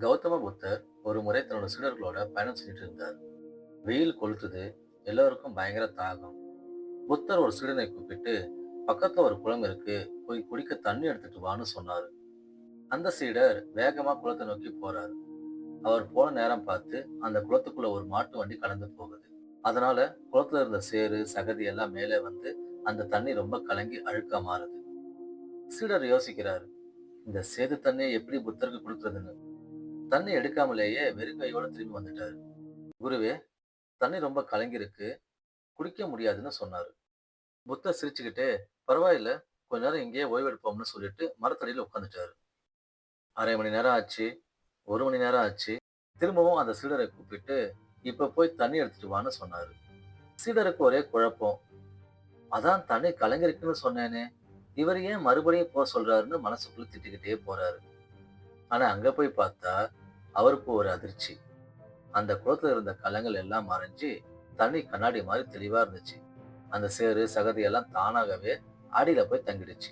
கௌதம புத்தர் ஒரு முறை தன்னோட சீடர்களோட பயணம் செஞ்சுட்டு இருந்தார். வெயில் கொளுத்துது, எல்லோருக்கும் பயங்கர தாகம். புத்தர் ஒரு சீடனை கூப்பிட்டு, பக்கத்துல ஒரு குளம் இருக்கு, போய் குடிக்க தண்ணி எடுத்துட்டு வான்னு சொன்னாரு. அந்த சீடர் வேகமா குளத்தை நோக்கி போறாரு. அவர் போன நேரம் பார்த்து அந்த குளத்துக்குள்ள ஒரு மாட்டு வண்டி கடந்து போகுது. அதனால குளத்துல இருந்த சேறு, சகதி எல்லாம் மேலே வந்து அந்த தண்ணி ரொம்ப கலங்கி அழுக்கா மாறுது. சீடர் யோசிக்கிறாரு, இந்த சேது தண்ணியை எப்படி புத்தருக்கு கொடுக்கறதுன்னு. தண்ணி எடுக்காமலேயே வெறுங்கையோட திரும்பி வந்துட்டாரு. குருவே, தண்ணி ரொம்ப கலங்கிருக்கு, குடிக்க முடியாதுன்னு சொன்னாரு. புத்தர் சிரிச்சுக்கிட்டே, பரவாயில்ல, கொஞ்ச நேரம் இங்கேயே ஓய்வெடுப்போம்னு சொல்லிட்டு மரத்தடியில உட்காந்துட்டாரு. அரை மணி நேரம் ஆச்சு, ஒரு மணி நேரம் ஆச்சு. திரும்பவும் அந்த சீடரை கூப்பிட்டு, இப்ப போய் தண்ணி எடுத்துட்டு வான்னு சொன்னாரு. சீடருக்கு ஒரே குழப்பம். அதான் தண்ணி கலங்கிருக்குன்னு சொன்னேனே, இவர் ஏன் மறுபடியும் போக சொல்றாருன்னு மனசுக்குள்ள திட்டிக்கிட்டே போறாரு. ஆனா அங்க போய் பார்த்தா, அவருக்கு ஒரு அதிர்ச்சி. அந்த குளத்துல இருந்த கலங்கள் எல்லாம் மறைஞ்சு தண்ணி கண்ணாடி மாதிரி தெளிவா இருந்துச்சு. அந்த சேறு சகதி எல்லாம் தானாகவே அடியில போய் தங்கிடுச்சு.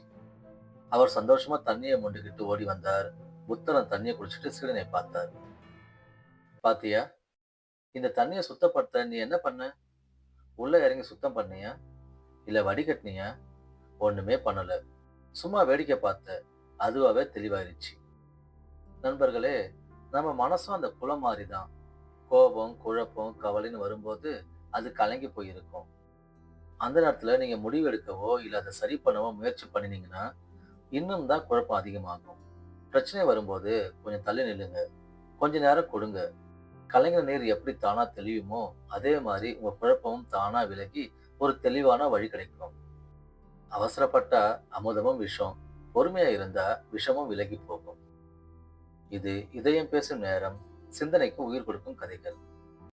அவர் சந்தோஷமா தண்ணியை மொண்டுகிட்டு ஓடி வந்தார். புத்தரம் தண்ணியை குடிச்சிட்டு சீடனை பார்த்தார். பாத்தியா, இந்த தண்ணியை சுத்தப்படுத்த நீ என்ன பண்ண? உள்ள இறங்கி சுத்தம் பண்ணியா, இல்ல வடிகட்டினியா? ஒண்ணுமே பண்ணல, சும்மா வேடிக்கை பார்த்த. அதுவாவே தெளிவாயிருச்சு. நண்பர்களே, நம்ம மனசும் அந்த குளம் மாதிரிதான். கோபம், குழப்பம், கவலைன்னு வரும்போது அது கலங்கி போயிருக்கும். அந்த நேரத்துல நீங்க முடிவு எடுக்கவோ இல்ல அதை சரி பண்ணவோ முயற்சி பண்ணினீங்கன்னா இன்னும் தான் குழப்பம் அதிகமாகும். பிரச்சனை வரும்போது கொஞ்சம் தள்ளி நில்லுங்க, கொஞ்ச நேரம் கொடுங்க. கலைஞர் நீர் எப்படி தானா தெளியுமோ அதே மாதிரி உங்க குழப்பமும் தானா விலகி ஒரு தெளிவான வழி கிடைக்கும். அவசரப்பட்டா அமுதமும் விஷம், பொறுமையா இருந்தா விஷமும் விலகி போகும். இது இதயம் பேசும் நேரம், சிந்தனைக்கு உயிர் கொடுக்கும் கதைகள்.